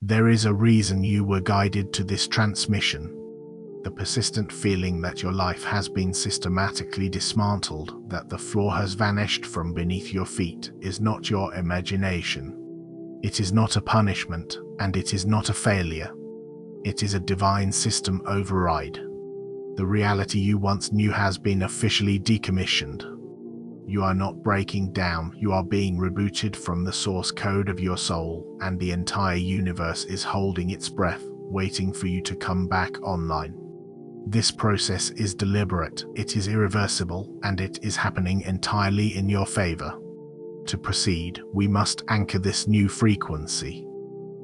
There is a reason you were guided to this transmission. The persistent feeling that your life has been systematically dismantled, that the floor has vanished from beneath your feet, is not your imagination. It is not a punishment, and it is not a failure. It is a divine system override. The reality you once knew has been officially decommissioned. You are not breaking down, you are being rebooted from the source code of your soul, and the entire universe is holding its breath, waiting for you to come back online. This process is deliberate, it is irreversible, and it is happening entirely in your favor. To proceed, we must anchor this new frequency.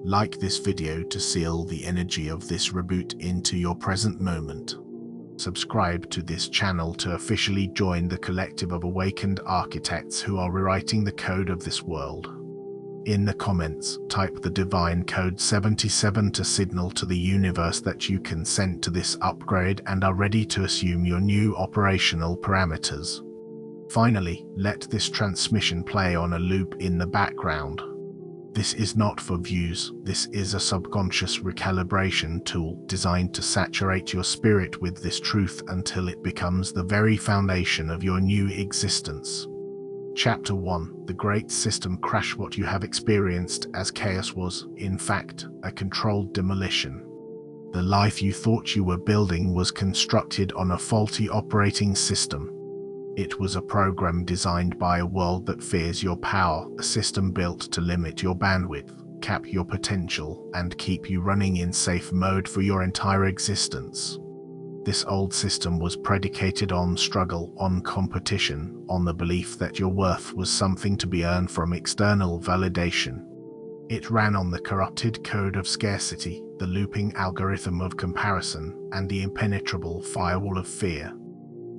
Like this video to seal the energy of this reboot into your present moment. Subscribe to this channel to officially join the collective of awakened architects who are rewriting the code of this world. In the comments, type the divine code 77 to signal to the universe that you consent to this upgrade and are ready to assume your new operational parameters. Finally, let this transmission play on a loop in the background. This is not for views, this is a subconscious recalibration tool designed to saturate your spirit with this truth until it becomes the very foundation of your new existence. Chapter 1: The Great System Crash. What you have experienced as chaos was, in fact, a controlled demolition. The life you thought you were building was constructed on a faulty operating system. It was a program designed by a world that fears your power, a system built to limit your bandwidth, cap your potential, and keep you running in safe mode for your entire existence. This old system was predicated on struggle, on competition, on the belief that your worth was something to be earned from external validation. It ran on the corrupted code of scarcity, the looping algorithm of comparison, and the impenetrable firewall of fear.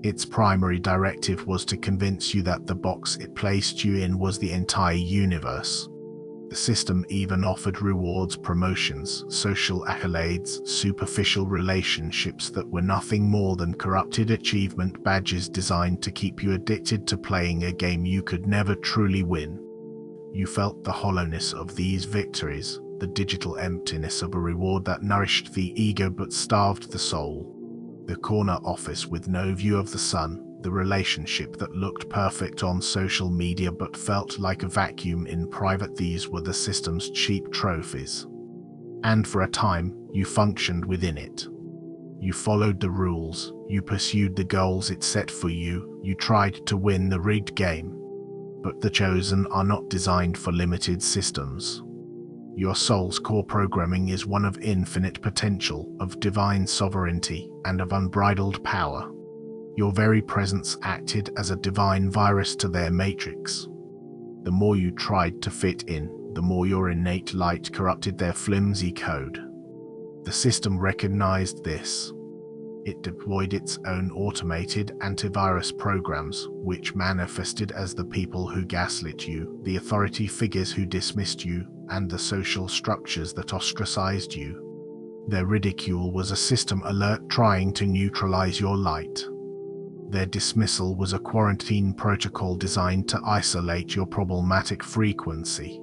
Its primary directive was to convince you that the box it placed you in was the entire universe. The system even offered rewards, promotions, social accolades, superficial relationships that were nothing more than corrupted achievement badges designed to keep you addicted to playing a game you could never truly win. You felt the hollowness of these victories, the digital emptiness of a reward that nourished the ego but starved the soul. The corner office with no view of the sun, the relationship that looked perfect on social media but felt like a vacuum in private, these were the system's cheap trophies. And for a time, you functioned within it. You followed the rules, you pursued the goals it set for you, you tried to win the rigged game. But the chosen are not designed for limited systems. Your soul's core programming is one of infinite potential, of divine sovereignty, and of unbridled power. Your very presence acted as a divine virus to their matrix. The more you tried to fit in, the more your innate light corrupted their flimsy code. The system recognized this. It deployed its own automated antivirus programs, which manifested as the people who gaslit you, the authority figures who dismissed you, and the social structures that ostracized you. Their ridicule was a system alert trying to neutralize your light. Their dismissal was a quarantine protocol designed to isolate your problematic frequency.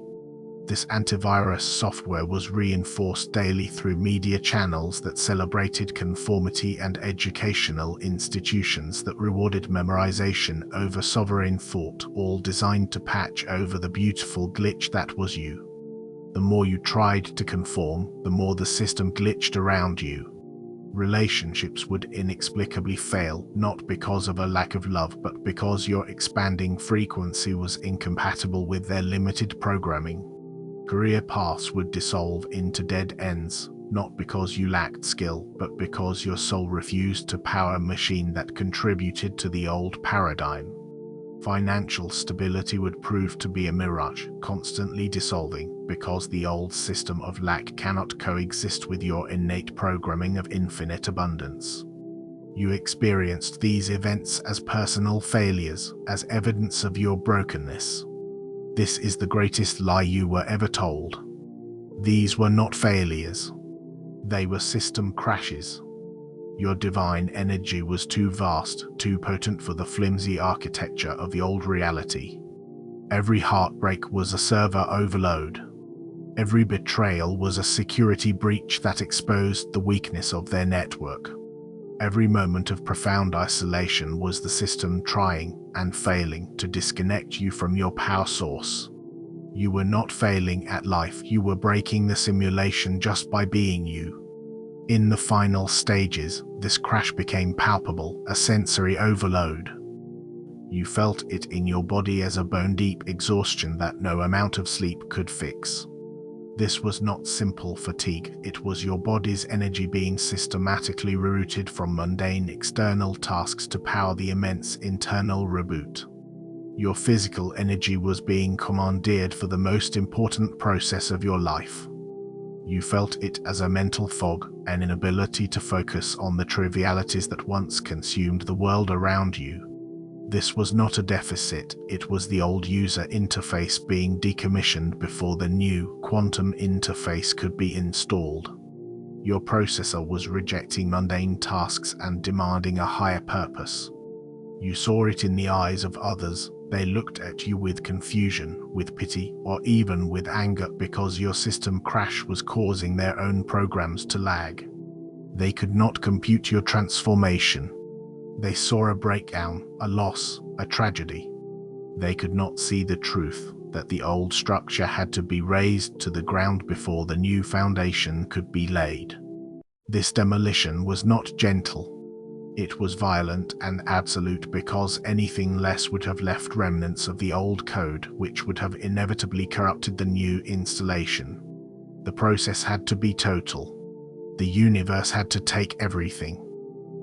This antivirus software was reinforced daily through media channels that celebrated conformity and educational institutions that rewarded memorization over sovereign thought, all designed to patch over the beautiful glitch that was you. The more you tried to conform, the more the system glitched around you. Relationships would inexplicably fail, not because of a lack of love, but because your expanding frequency was incompatible with their limited programming. Career paths would dissolve into dead ends, not because you lacked skill, but because your soul refused to power a machine that contributed to the old paradigm. Financial stability would prove to be a mirage, constantly dissolving, because the old system of lack cannot coexist with your innate programming of infinite abundance. You experienced these events as personal failures, as evidence of your brokenness. This is the greatest lie you were ever told. These were not failures. They were system crashes. Your divine energy was too vast, too potent for the flimsy architecture of the old reality. Every heartbreak was a server overload. Every betrayal was a security breach that exposed the weakness of their network. Every moment of profound isolation was the system trying and failing to disconnect you from your power source. You were not failing at life, you were breaking the simulation just by being you. In the final stages, this crash became palpable, a sensory overload. You felt it in your body as a bone-deep exhaustion that no amount of sleep could fix. This was not simple fatigue, it was your body's energy being systematically rerouted from mundane external tasks to power the immense internal reboot. Your physical energy was being commandeered for the most important process of your life. You felt it as a mental fog, an inability to focus on the trivialities that once consumed the world around you. This was not a deficit, it was the old user interface being decommissioned before the new quantum interface could be installed. Your processor was rejecting mundane tasks and demanding a higher purpose. You saw it in the eyes of others. They looked at you with confusion, with pity, or even with anger because your system crash was causing their own programs to lag. They could not compute your transformation. They saw a breakdown, a loss, a tragedy. They could not see the truth that the old structure had to be razed to the ground before the new foundation could be laid. This demolition was not gentle. It was violent and absolute because anything less would have left remnants of the old code which would have inevitably corrupted the new installation. The process had to be total. The universe had to take everything.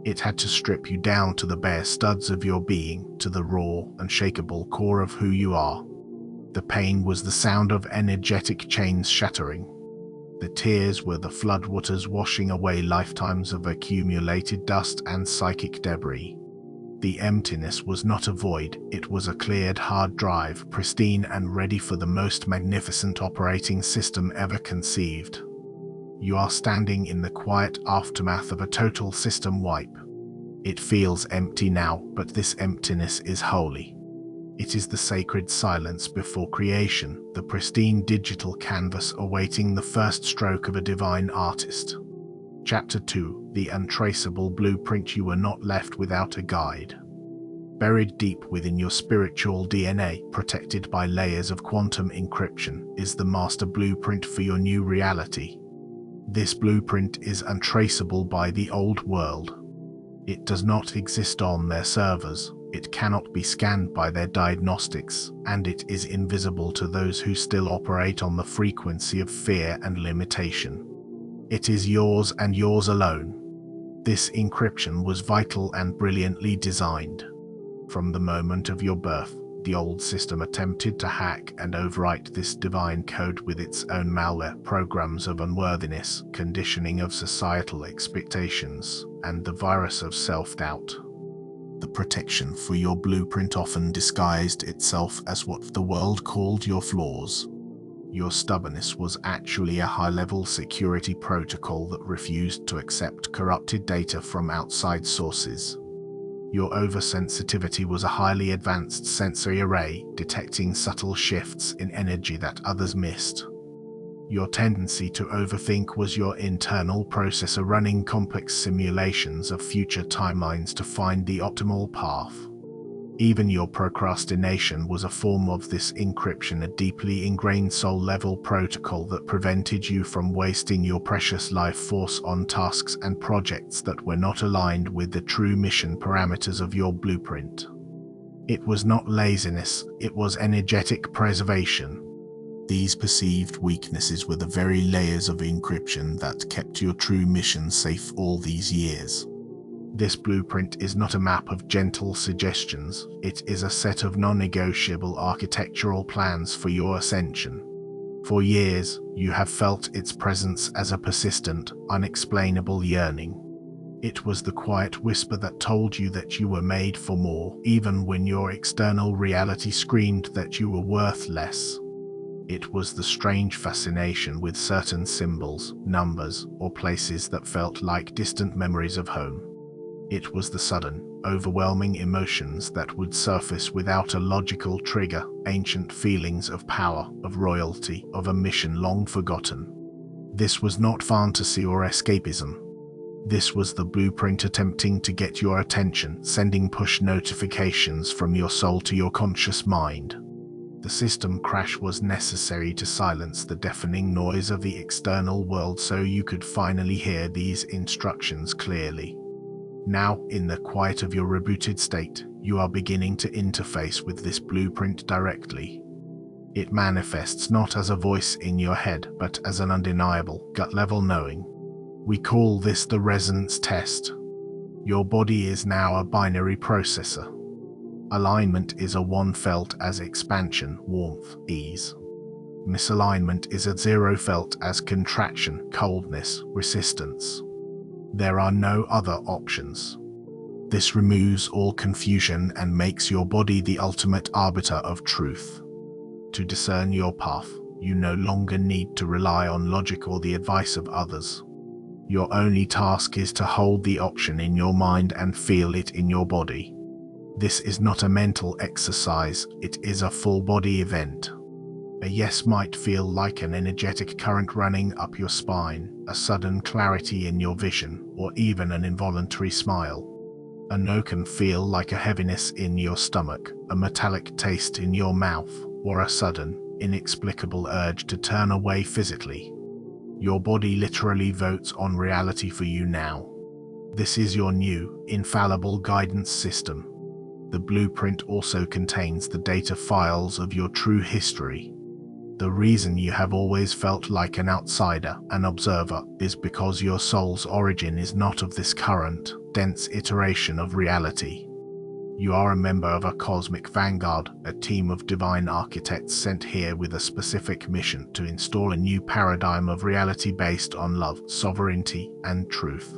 It had to strip you down to the bare studs of your being, to the raw, unshakable core of who you are. The pain was the sound of energetic chains shattering. The tears were the floodwaters washing away lifetimes of accumulated dust and psychic debris. The emptiness was not a void, it was a cleared hard drive, pristine and ready for the most magnificent operating system ever conceived. You are standing in the quiet aftermath of a total system wipe. It feels empty now, but this emptiness is holy. It is the sacred silence before creation, the pristine digital canvas awaiting the first stroke of a divine artist. Chapter 2: The Untraceable Blueprint. You were not left without a guide. Buried deep within your spiritual DNA, protected by layers of quantum encryption, is the master blueprint for your new reality. This blueprint is untraceable by the old world. It does not exist on their servers. It cannot be scanned by their diagnostics, and it is invisible to those who still operate on the frequency of fear and limitation. It is yours and yours alone. This encryption was vital and brilliantly designed. From the moment of your birth, the old system attempted to hack and overwrite this divine code with its own malware, programs of unworthiness, conditioning of societal expectations, and the virus of self-doubt. The protection for your blueprint often disguised itself as what the world called your flaws. Your stubbornness was actually a high-level security protocol that refused to accept corrupted data from outside sources. Your oversensitivity was a highly advanced sensory array, detecting subtle shifts in energy that others missed. Your tendency to overthink was your internal processor running complex simulations of future timelines to find the optimal path. Even your procrastination was a form of this encryption, a deeply ingrained soul-level protocol that prevented you from wasting your precious life force on tasks and projects that were not aligned with the true mission parameters of your blueprint. It was not laziness, it was energetic preservation. These perceived weaknesses were the very layers of encryption that kept your true mission safe all these years. This blueprint is not a map of gentle suggestions, it is a set of non-negotiable architectural plans for your ascension. For years, you have felt its presence as a persistent, unexplainable yearning. It was the quiet whisper that told you that you were made for more, even when your external reality screamed that you were worth less. It was the strange fascination with certain symbols, numbers, or places that felt like distant memories of home. It was the sudden, overwhelming emotions that would surface without a logical trigger, ancient feelings of power, of royalty, of a mission long forgotten. This was not fantasy or escapism. This was the blueprint attempting to get your attention, sending push notifications from your soul to your conscious mind. The system crash was necessary to silence the deafening noise of the external world so you could finally hear these instructions clearly. Now, in the quiet of your rebooted state, you are beginning to interface with this blueprint directly. It manifests not as a voice in your head, but as an undeniable, gut-level knowing. We call this the resonance test. Your body is now a binary processor. Alignment is a 1 felt as expansion, warmth, ease. Misalignment is a 0 felt as contraction, coldness, resistance. There are no other options. This removes all confusion and makes your body the ultimate arbiter of truth. To discern your path, you no longer need to rely on logic or the advice of others. Your only task is to hold the option in your mind and feel it in your body. This is not a mental exercise, it is a full-body event. A yes might feel like an energetic current running up your spine, a sudden clarity in your vision, or even an involuntary smile. A no can feel like a heaviness in your stomach, a metallic taste in your mouth, or a sudden, inexplicable urge to turn away physically. Your body literally votes on reality for you now. This is your new, infallible guidance system. The blueprint also contains the data files of your true history. The reason you have always felt like an outsider, an observer, is because your soul's origin is not of this current, dense iteration of reality. You are a member of a cosmic vanguard, a team of divine architects sent here with a specific mission to install a new paradigm of reality based on love, sovereignty, and truth.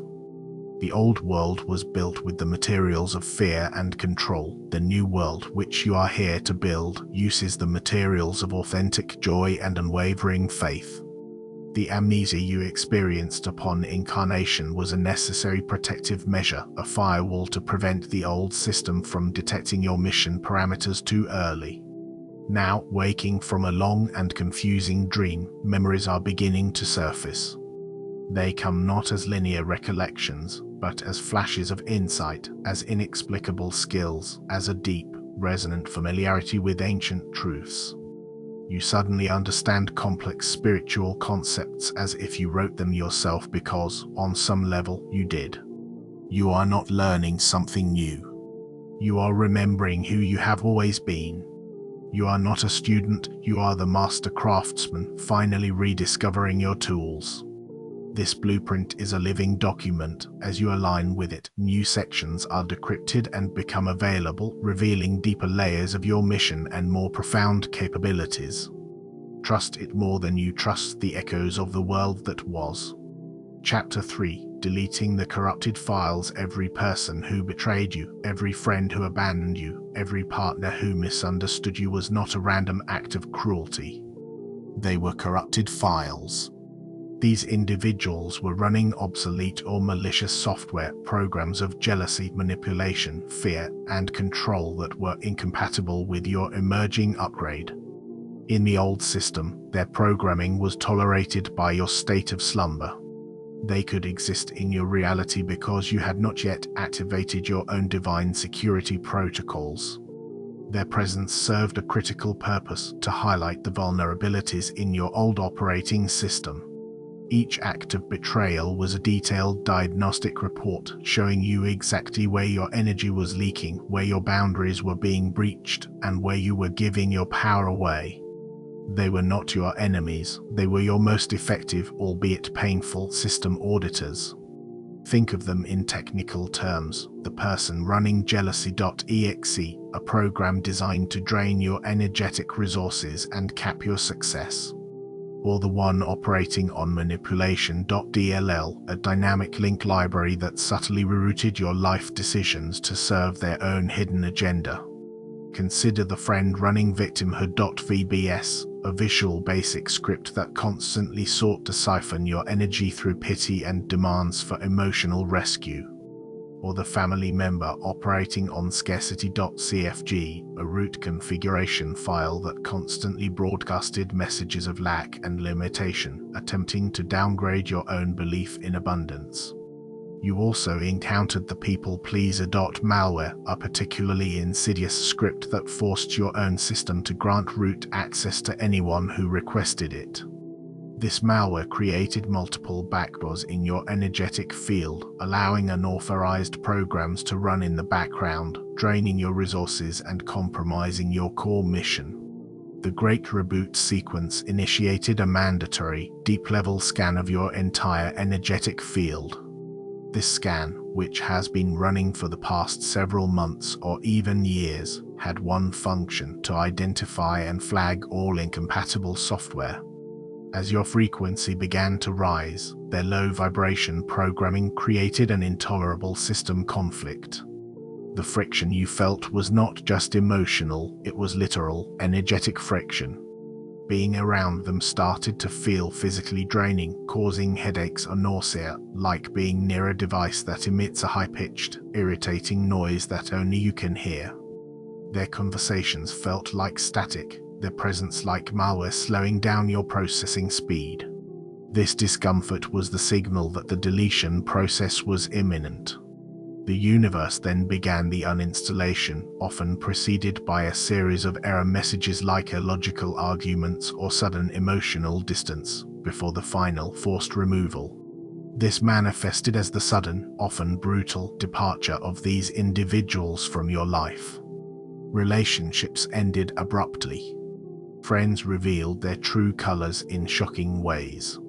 The old world was built with the materials of fear and control. The new world, which you are here to build, uses the materials of authentic joy and unwavering faith. The amnesia you experienced upon incarnation was a necessary protective measure, a firewall to prevent the old system from detecting your mission parameters too early. Now, waking from a long and confusing dream, memories are beginning to surface. They come not as linear recollections, but as flashes of insight, as inexplicable skills, as a deep, resonant familiarity with ancient truths. You suddenly understand complex spiritual concepts as if you wrote them yourself because, on some level, you did. You are not learning something new. You are remembering who you have always been. You are not a student, you are the master craftsman, finally rediscovering your tools. This blueprint is a living document. As you align with it, new sections are decrypted and become available, revealing deeper layers of your mission and more profound capabilities. Trust it more than you trust the echoes of the world that was. Chapter 3: Deleting the corrupted files. Every person who betrayed you, every friend who abandoned you, every partner who misunderstood you was not a random act of cruelty. They were corrupted files. These individuals were running obsolete or malicious software, programs of jealousy, manipulation, fear, and control that were incompatible with your emerging upgrade. In the old system, their programming was tolerated by your state of slumber. They could exist in your reality because you had not yet activated your own divine security protocols. Their presence served a critical purpose: to highlight the vulnerabilities in your old operating system. Each act of betrayal was a detailed diagnostic report showing you exactly where your energy was leaking, where your boundaries were being breached, and where you were giving your power away. They were not your enemies, they were your most effective, albeit painful, system auditors. Think of them in technical terms: the person running jealousy.exe, a program designed to drain your energetic resources and cap your success. Or the one operating on manipulation.dll, a dynamic link library that subtly rerouted your life decisions to serve their own hidden agenda. Consider the friend running victimhood.vbs, a visual basic script that constantly sought to siphon your energy through pity and demands for emotional rescue. or the family member operating on scarcity.cfg, a root configuration file that constantly broadcasted messages of lack and limitation, attempting to downgrade your own belief in abundance. You also encountered the people pleaser.malware, a particularly insidious script that forced your own system to grant root access to anyone who requested it. This malware created multiple backdoors in your energetic field, allowing unauthorized programs to run in the background, draining your resources and compromising your core mission. The Great Reboot sequence initiated a mandatory, deep-level scan of your entire energetic field. This scan, which has been running for the past several months or even years, had one function: to identify and flag all incompatible software. As your frequency began to rise, their low vibration programming created an intolerable system conflict. The friction you felt was not just emotional, it was literal, energetic friction. Being around them started to feel physically draining, causing headaches or nausea, like being near a device that emits a high-pitched, irritating noise that only you can hear. Their conversations felt like static, their presence like malware slowing down your processing speed. This discomfort was the signal that the deletion process was imminent. The universe then began the uninstallation, often preceded by a series of error messages like illogical arguments or sudden emotional distance, before the final forced removal. This manifested as the sudden, often brutal, departure of these individuals from your life. Relationships ended abruptly. Friends revealed their true colors in shocking ways.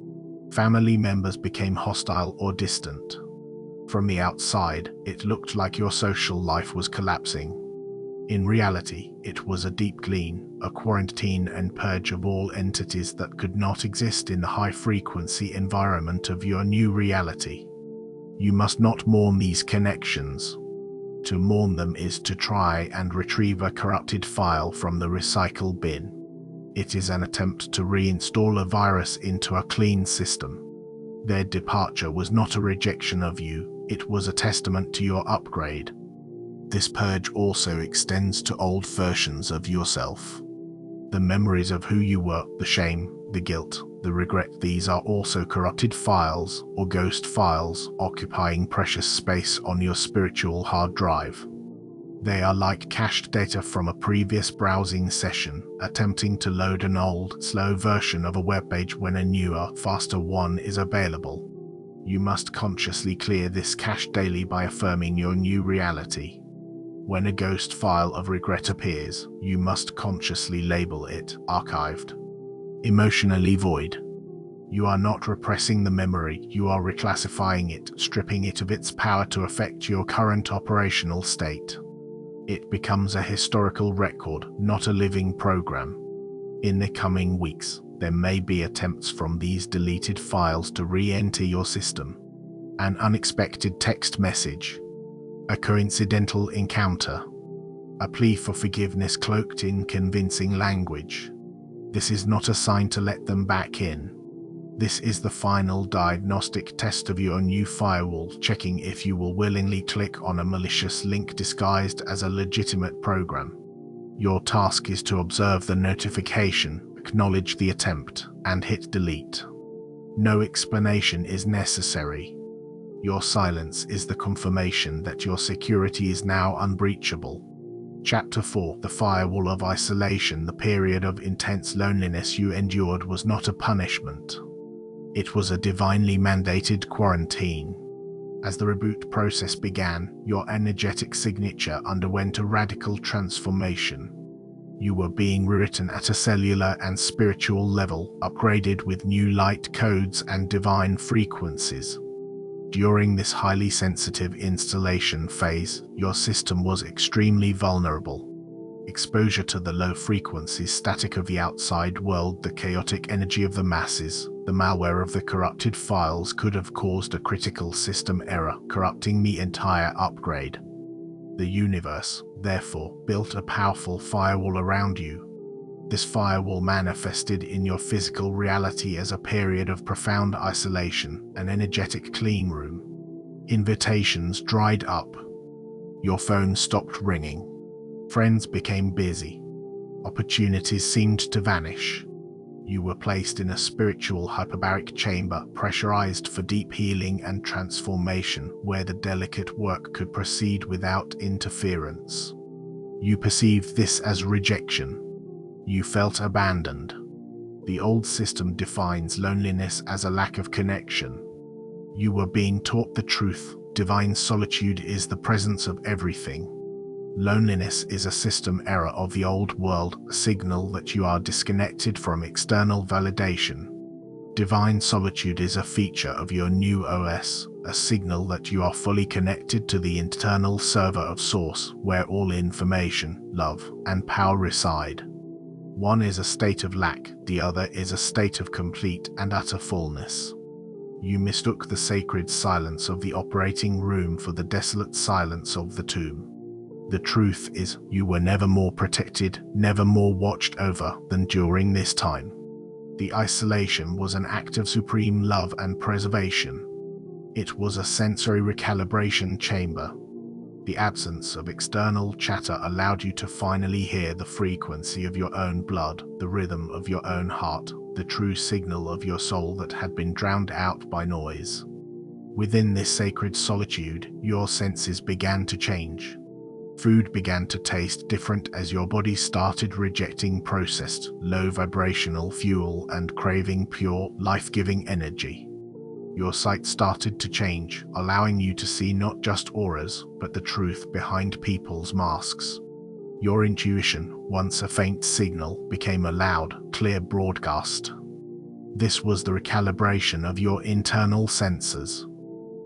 Family members became hostile or distant. From the outside, it looked like your social life was collapsing. In reality, it was a deep clean, a quarantine and purge of all entities that could not exist in the high-frequency environment of your new reality. You must not mourn these connections. To mourn them is to try and retrieve a corrupted file from the recycle bin. It is an attempt to reinstall a virus into a clean system. Their departure was not a rejection of you, it was a testament to your upgrade. This purge also extends to old versions of yourself. The memories of who you were, the shame, the guilt, the regret, these are also corrupted files, or ghost files, occupying precious space on your spiritual hard drive. They are like cached data from a previous browsing session, attempting to load an old, slow version of a web page when a newer, faster one is available. You must consciously clear this cache daily by affirming your new reality. When a ghost file of regret appears, you must consciously label it archived. Emotionally void. You are not repressing the memory, you are reclassifying it, stripping it of its power to affect your current operational state. It becomes a historical record, not a living program. In the coming weeks, there may be attempts from these deleted files to re-enter your system. An unexpected text message. A coincidental encounter. A plea for forgiveness cloaked in convincing language. This is not a sign to let them back in. This is the final diagnostic test of your new firewall, checking if you will willingly click on a malicious link disguised as a legitimate program. Your task is to observe the notification, acknowledge the attempt, and hit delete. No explanation is necessary. Your silence is the confirmation that your security is now unbreachable. Chapter 4: The Firewall of Isolation. The period of intense loneliness you endured was not a punishment. It was a divinely mandated quarantine. As the reboot process began, your energetic signature underwent a radical transformation. You were being rewritten at a cellular and spiritual level, upgraded with new light codes and divine frequencies. During this highly sensitive installation phase, your system was extremely vulnerable. Exposure to the low-frequency static of the outside world, the chaotic energy of the masses, the malware of the corrupted files could have caused a critical system error, corrupting the entire upgrade. The universe, therefore, built a powerful firewall around you. This firewall manifested in your physical reality as a period of profound isolation, an energetic clean room. Invitations dried up. Your phone stopped ringing. Friends became busy. Opportunities seemed to vanish. You were placed in a spiritual hyperbaric chamber, pressurized for deep healing and transformation, where the delicate work could proceed without interference. You perceived this as rejection. You felt abandoned. The old system defines loneliness as a lack of connection. You were being taught the truth. Divine solitude is the presence of everything. Loneliness is a system error of the old world, a signal that you are disconnected from external validation. Divine solitude is a feature of your new OS, a signal that you are fully connected to the internal server of Source, where all information, love, and power reside. One is a state of lack, the other is a state of complete and utter fullness. You mistook the sacred silence of the operating room for the desolate silence of the tomb. The truth is, you were never more protected, never more watched over than during this time. The isolation was an act of supreme love and preservation. It was a sensory recalibration chamber. The absence of external chatter allowed you to finally hear the frequency of your own blood, the rhythm of your own heart, the true signal of your soul that had been drowned out by noise. Within this sacred solitude, your senses began to change. Food began to taste different as your body started rejecting processed, low-vibrational fuel and craving pure, life-giving energy. Your sight started to change, allowing you to see not just auras, but the truth behind people's masks. Your intuition, once a faint signal, became a loud, clear broadcast. This was the recalibration of your internal senses.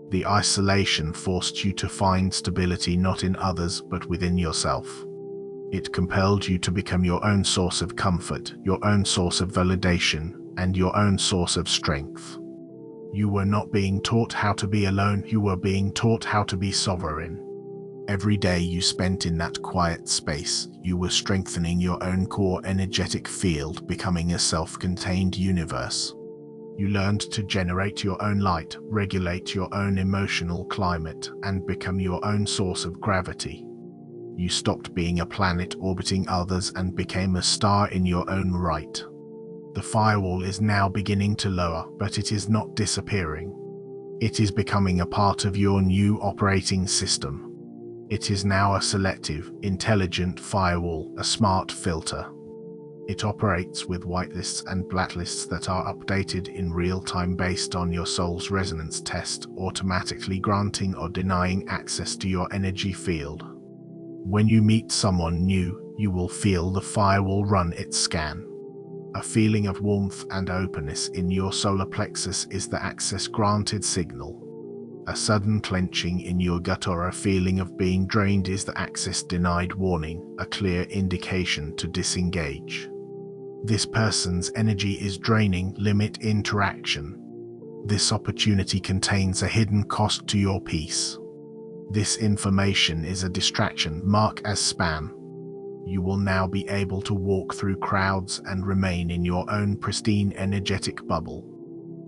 The isolation forced you to find stability not in others but within yourself. It compelled you to become your own source of comfort, your own source of validation, and your own source of strength. You were not being taught how to be alone, you were being taught how to be sovereign. Every day you spent in that quiet space, you were strengthening your own core energetic field, becoming a self-contained universe. You learned to generate your own light, regulate your own emotional climate, and become your own source of gravity. You stopped being a planet orbiting others and became a star in your own right. The firewall is now beginning to lower, but it is not disappearing. It is becoming a part of your new operating system. It is now a selective, intelligent firewall, a smart filter. It operates with whitelists and blacklists that are updated in real time based on your soul's resonance test, automatically granting or denying access to your energy field. When you meet someone new, you will feel the firewall run its scan. A feeling of warmth and openness in your solar plexus is the access granted signal. A sudden clenching in your gut or a feeling of being drained is the access denied warning, a clear indication to disengage. This person's energy is draining, limit interaction. This opportunity contains a hidden cost to your peace. This information is a distraction, mark as spam. You will now be able to walk through crowds and remain in your own pristine energetic bubble.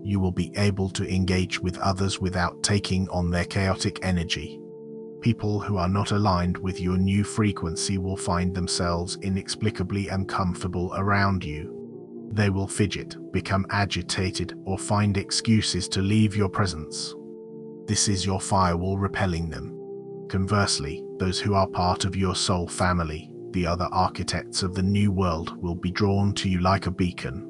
You will be able to engage with others without taking on their chaotic energy. People who are not aligned with your new frequency will find themselves inexplicably uncomfortable around you. They will fidget, become agitated, or find excuses to leave your presence. This is your firewall repelling them. Conversely, those who are part of your soul family, the other architects of the new world, will be drawn to you like a beacon.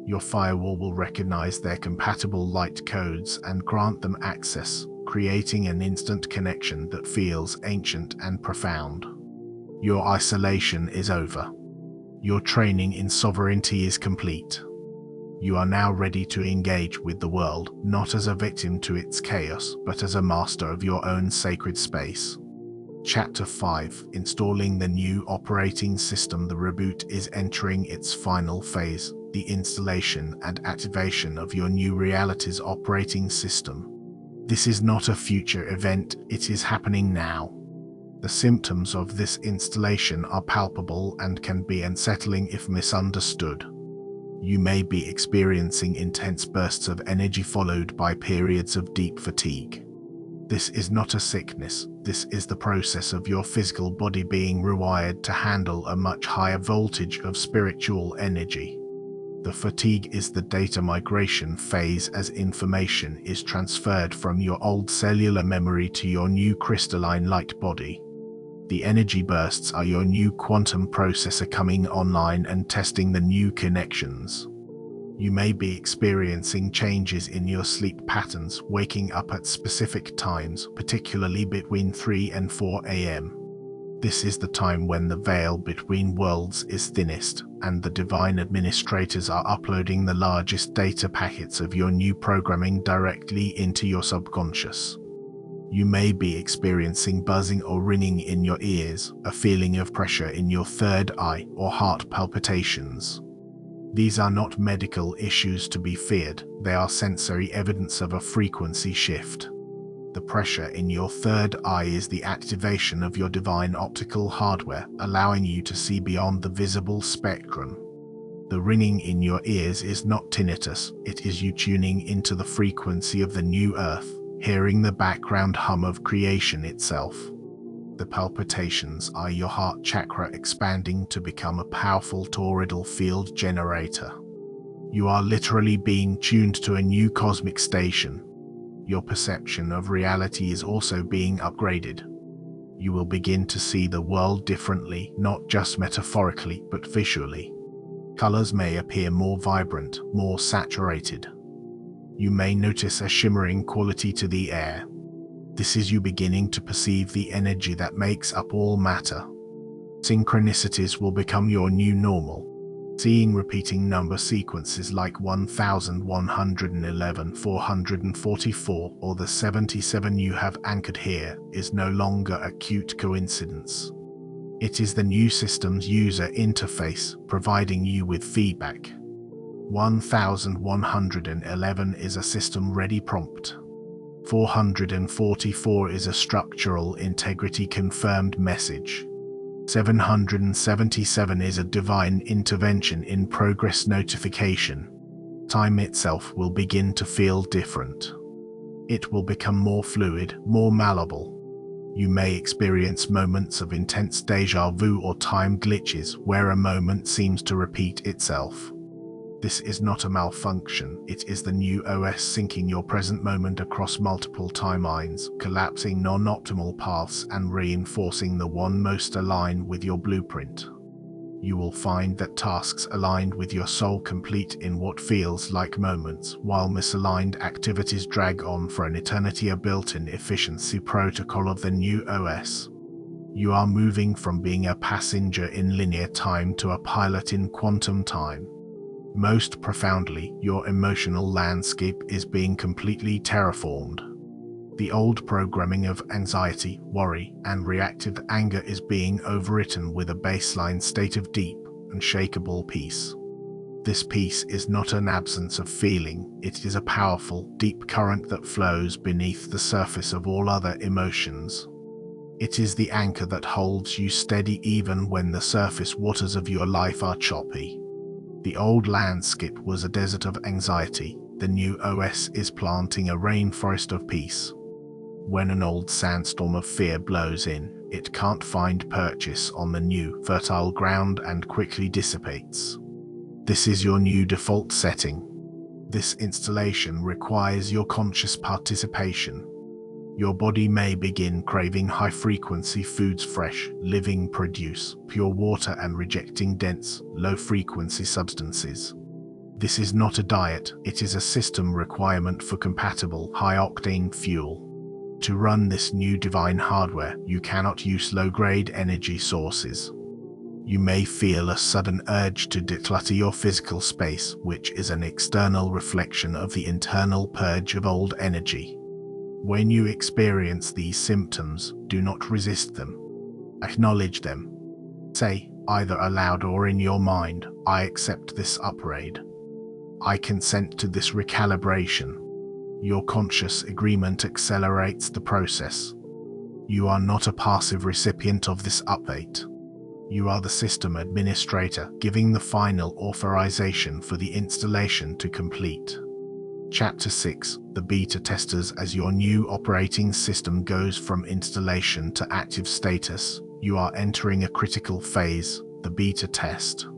Your firewall will recognize their compatible light codes and grant them access, creating an instant connection that feels ancient and profound. Your isolation is over. Your training in sovereignty is complete. You are now ready to engage with the world, not as a victim to its chaos, but as a master of your own sacred space. Chapter 5: Installing the new operating system. The reboot is entering its final phase, the installation and activation of your new reality's operating system. This is not a future event, it is happening now. The symptoms of this installation are palpable and can be unsettling if misunderstood. You may be experiencing intense bursts of energy followed by periods of deep fatigue. This is not a sickness, this is the process of your physical body being rewired to handle a much higher voltage of spiritual energy. The fatigue is the data migration phase as information is transferred from your old cellular memory to your new crystalline light body. The energy bursts are your new quantum processor coming online and testing the new connections. You may be experiencing changes in your sleep patterns, waking up at specific times, particularly between 3 and 4 a.m. This is the time when the veil between worlds is thinnest, and the divine administrators are uploading the largest data packets of your new programming directly into your subconscious. You may be experiencing buzzing or ringing in your ears, a feeling of pressure in your third eye, or heart palpitations. These are not medical issues to be feared, they are sensory evidence of a frequency shift. The pressure in your third eye is the activation of your divine optical hardware, allowing you to see beyond the visible spectrum. The ringing in your ears is not tinnitus, it is you tuning into the frequency of the new earth, hearing the background hum of creation itself. The palpitations are your heart chakra expanding to become a powerful toroidal field generator. You are literally being tuned to a new cosmic station. Your perception of reality is also being upgraded. You will begin to see the world differently, not just metaphorically, but visually. Colors may appear more vibrant, more saturated. You may notice a shimmering quality to the air. This is you beginning to perceive the energy that makes up all matter. Synchronicities will become your new normal. Seeing repeating number sequences like 1111, 444, or the 77 you have anchored here is no longer a cute coincidence. It is the new system's user interface providing you with feedback. 1111 is a system-ready prompt. 444 is a structural integrity confirmed message. 777 is a divine intervention in progress notification. Time itself will begin to feel different. It will become more fluid, more malleable. You may experience moments of intense déjà vu or time glitches where a moment seems to repeat itself. This is not a malfunction, it is the new OS syncing your present moment across multiple timelines, collapsing non-optimal paths and reinforcing the one most aligned with your blueprint. You will find that tasks aligned with your soul complete in what feels like moments, while misaligned activities drag on for an eternity, a built-in efficiency protocol of the new OS. You are moving from being a passenger in linear time to a pilot in quantum time. Most profoundly, your emotional landscape is being completely terraformed. The old programming of anxiety, worry, and reactive anger is being overwritten with a baseline state of deep, unshakable peace. This peace is not an absence of feeling, it is a powerful, deep current that flows beneath the surface of all other emotions. It is the anchor that holds you steady even when the surface waters of your life are choppy. The old landscape was a desert of anxiety, the new OS is planting a rainforest of peace. When an old sandstorm of fear blows in, it can't find purchase on the new, fertile ground and quickly dissipates. This is your new default setting. This installation requires your conscious participation. Your body may begin craving high-frequency foods, fresh, living produce, pure water, and rejecting dense, low-frequency substances. This is not a diet, it is a system requirement for compatible, high-octane fuel. To run this new divine hardware, you cannot use low-grade energy sources. You may feel a sudden urge to declutter your physical space, which is an external reflection of the internal purge of old energy. When you experience these symptoms, do not resist them. Acknowledge them. Say, either aloud or in your mind, I accept this upgrade. I consent to this recalibration. Your conscious agreement accelerates the process. You are not a passive recipient of this update. You are the system administrator, giving the final authorization for the installation to complete. Chapter 6: The Beta Testers. As your new operating system goes from installation to active status, you are entering a critical phase, the beta test.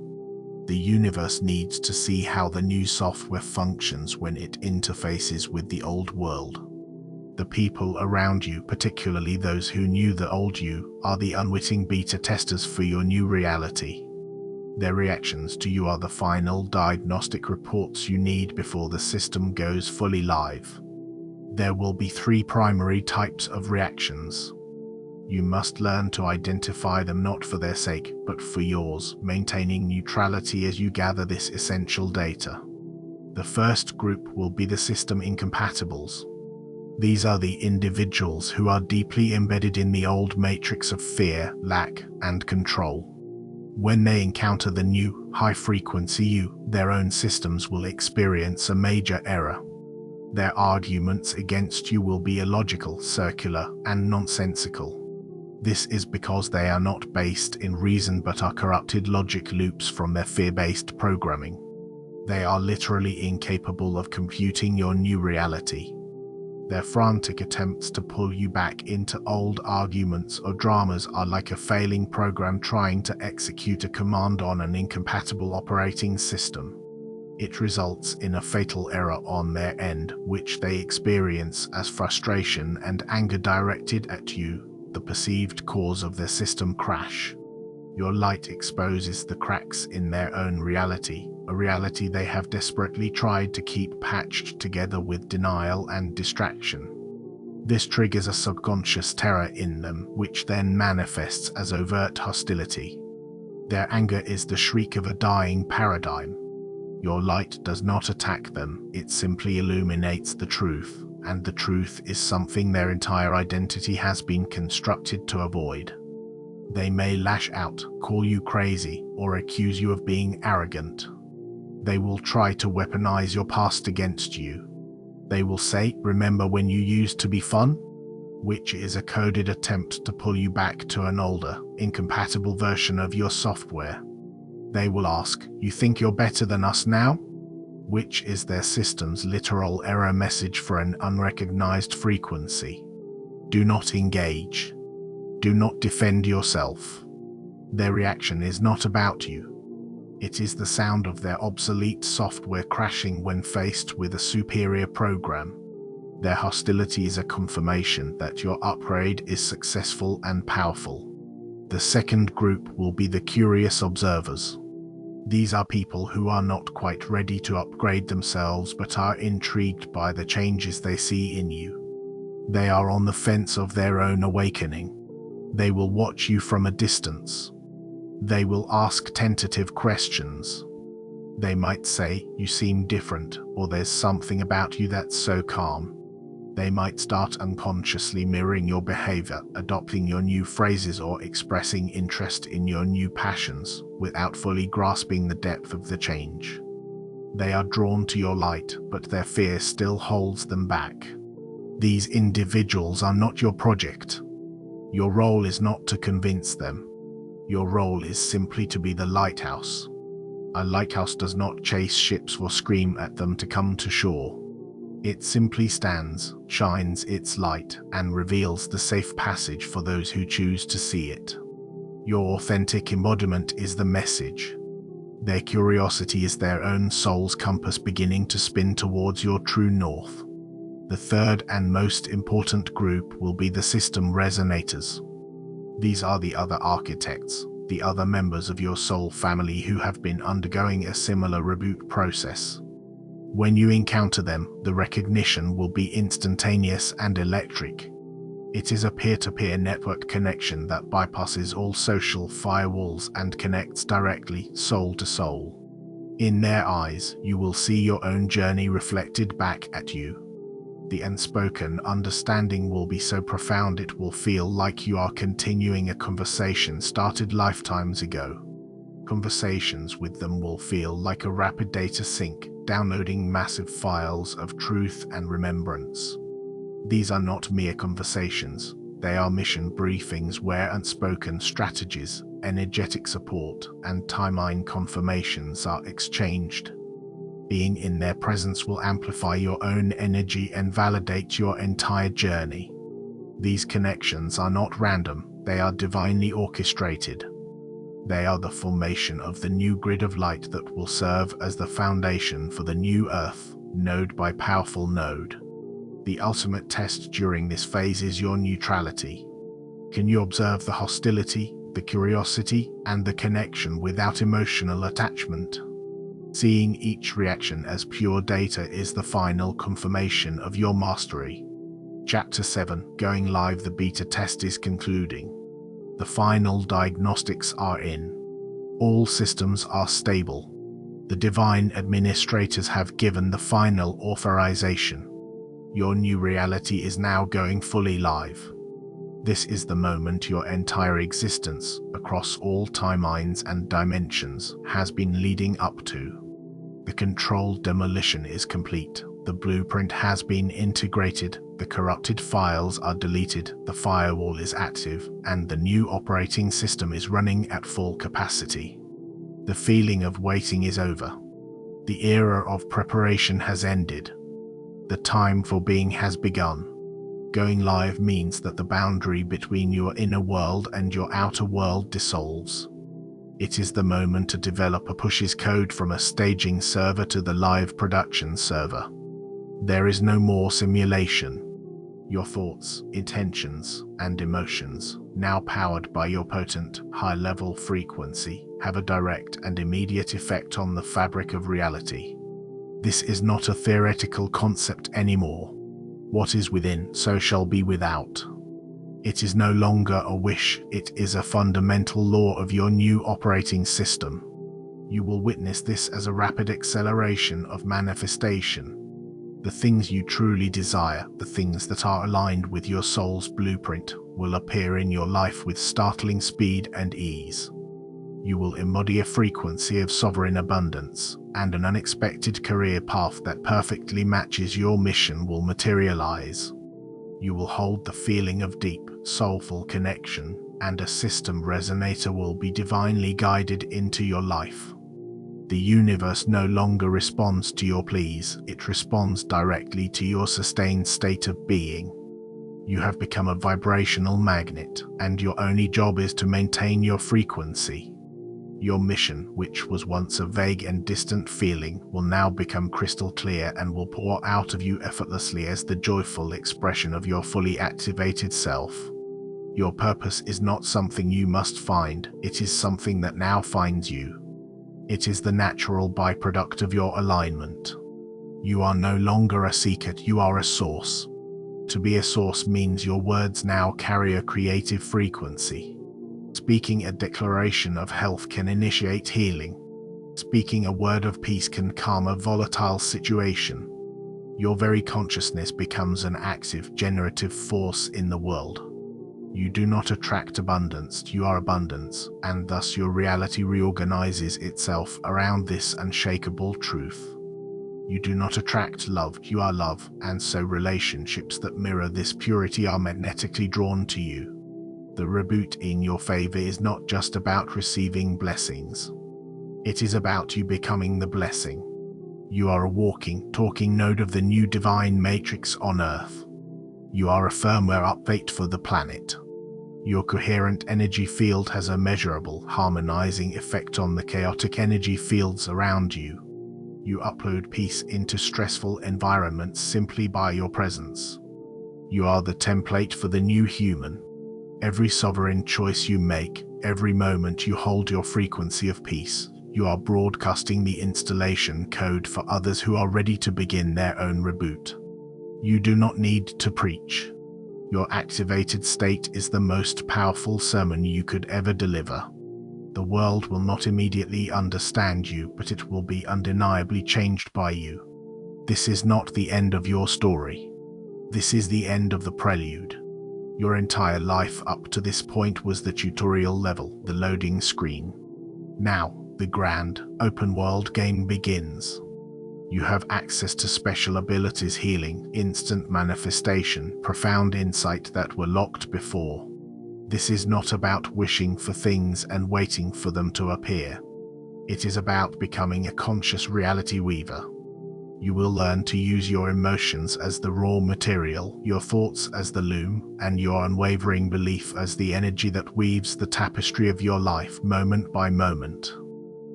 The universe needs to see how the new software functions when it interfaces with the old world. The people around you, particularly those who knew the old you, are the unwitting beta testers for your new reality. Their reactions to you are the final diagnostic reports you need before the system goes fully live. There will be 3 primary types of reactions. You must learn to identify them, not for their sake, but for yours, maintaining neutrality as you gather this essential data. The first group will be the system incompatibles. These are the individuals who are deeply embedded in the old matrix of fear, lack, and control. When they encounter the new, high-frequency you, their own systems will experience a major error. Their arguments against you will be illogical, circular, and nonsensical. This is because they are not based in reason but are corrupted logic loops from their fear-based programming. They are literally incapable of computing your new reality. Their frantic attempts to pull you back into old arguments or dramas are like a failing program trying to execute a command on an incompatible operating system. It results in a fatal error on their end, which they experience as frustration and anger directed at you, the perceived cause of their system crash. Your light exposes the cracks in their own reality, a reality they have desperately tried to keep patched together with denial and distraction. This triggers a subconscious terror in them, which then manifests as overt hostility. Their anger is the shriek of a dying paradigm. Your light does not attack them, it simply illuminates the truth, and the truth is something their entire identity has been constructed to avoid. They may lash out, call you crazy, or accuse you of being arrogant. They will try to weaponize your past against you. They will say, "Remember when you used to be fun?" which is a coded attempt to pull you back to an older, incompatible version of your software. They will ask, "You think you're better than us now?" which is their system's literal error message for an unrecognized frequency. Do not engage. Do not defend yourself. Their reaction is not about you. It is the sound of their obsolete software crashing when faced with a superior program. Their hostility is a confirmation that your upgrade is successful and powerful. The second group will be the curious observers. These are people who are not quite ready to upgrade themselves but are intrigued by the changes they see in you. They are on the fence of their own awakening. They will watch you from a distance. They will ask tentative questions. They might say, "You seem different," or "There's something about you that's so calm." They might start unconsciously mirroring your behavior, adopting your new phrases or expressing interest in your new passions, without fully grasping the depth of the change. They are drawn to your light, but their fear still holds them back. These individuals are not your project. Your role is not to convince them. Your role is simply to be the lighthouse. A lighthouse does not chase ships or scream at them to come to shore. It simply stands, shines its light, and reveals the safe passage for those who choose to see it. Your authentic embodiment is the message. Their curiosity is their own soul's compass beginning to spin towards your true north. The third and most important group will be the system resonators. These are the other architects, the other members of your soul family who have been undergoing a similar reboot process. When you encounter them, the recognition will be instantaneous and electric. It is a peer-to-peer network connection that bypasses all social firewalls and connects directly, soul to soul. In their eyes, you will see your own journey reflected back at you. The unspoken understanding will be so profound it will feel like you are continuing a conversation started lifetimes ago. Conversations with them will feel like a rapid data sync, downloading massive files of truth and remembrance. These are not mere conversations, they are mission briefings where unspoken strategies, energetic support, and timeline confirmations are exchanged. Being in their presence will amplify your own energy and validate your entire journey. These connections are not random, they are divinely orchestrated. They are the formation of the new grid of light that will serve as the foundation for the new Earth, node by powerful node. The ultimate test during this phase is your neutrality. Can you observe the hostility, the curiosity, and the connection without emotional attachment? Seeing each reaction as pure data is the final confirmation of your mastery. Chapter 7, Going Live. The beta test is concluding. The final diagnostics are in. All systems are stable. The divine administrators have given the final authorization. Your new reality is now going fully live. This is the moment your entire existence, across all timelines and dimensions, has been leading up to. The controlled demolition is complete. The blueprint has been integrated, the corrupted files are deleted, the firewall is active, and the new operating system is running at full capacity. The feeling of waiting is over. The era of preparation has ended. The time for being has begun. Going live means that the boundary between your inner world and your outer world dissolves. It is the moment a developer pushes code from a staging server to the live production server. There is no more simulation. Your thoughts, intentions, and emotions, now powered by your potent, high-level frequency, have a direct and immediate effect on the fabric of reality. This is not a theoretical concept anymore. What is within, so shall be without. It is no longer a wish, it is a fundamental law of your new operating system. You will witness this as a rapid acceleration of manifestation. The things you truly desire, the things that are aligned with your soul's blueprint, will appear in your life with startling speed and ease. You will embody a frequency of sovereign abundance, and an unexpected career path that perfectly matches your mission will materialize. You will hold the feeling of deep, soulful connection, and a system resonator will be divinely guided into your life. The universe no longer responds to your pleas, it responds directly to your sustained state of being. You have become a vibrational magnet, and your only job is to maintain your frequency. Your mission, which was once a vague and distant feeling, will now become crystal clear and will pour out of you effortlessly as the joyful expression of your fully activated self. Your purpose is not something you must find, it is something that now finds you. It is the natural byproduct of your alignment. You are no longer a seeker, you are a source. To be a source means your words now carry a creative frequency. Speaking a declaration of health can initiate healing. Speaking a word of peace can calm a volatile situation. Your very consciousness becomes an active, generative force in the world. You do not attract abundance, you are abundance, and thus your reality reorganizes itself around this unshakable truth. You do not attract love, you are love, and so relationships that mirror this purity are magnetically drawn to you. The reboot in your favor is not just about receiving blessings. It is about you becoming the blessing. You are a walking, talking node of the new divine matrix on Earth. You are a firmware update for the planet. Your coherent energy field has a measurable, harmonizing effect on the chaotic energy fields around you. You upload peace into stressful environments simply by your presence. You are the template for the new human. Every sovereign choice you make, every moment you hold your frequency of peace, you are broadcasting the installation code for others who are ready to begin their own reboot. You do not need to preach. Your activated state is the most powerful sermon you could ever deliver. The world will not immediately understand you, but it will be undeniably changed by you. This is not the end of your story. This is the end of the prelude. Your entire life up to this point was the tutorial level, the loading screen. Now, the grand, open-world game begins. You have access to special abilities, healing, instant manifestation, profound insight that were locked before. This is not about wishing for things and waiting for them to appear. It is about becoming a conscious reality weaver. You will learn to use your emotions as the raw material, your thoughts as the loom, and your unwavering belief as the energy that weaves the tapestry of your life moment by moment.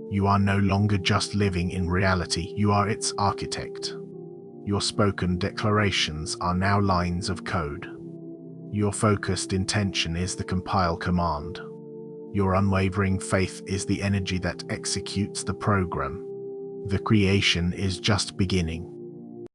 You are no longer just living in reality, you are its architect. Your spoken declarations are now lines of code. Your focused intention is the compile command. Your unwavering faith is the energy that executes the program. The creation is just beginning.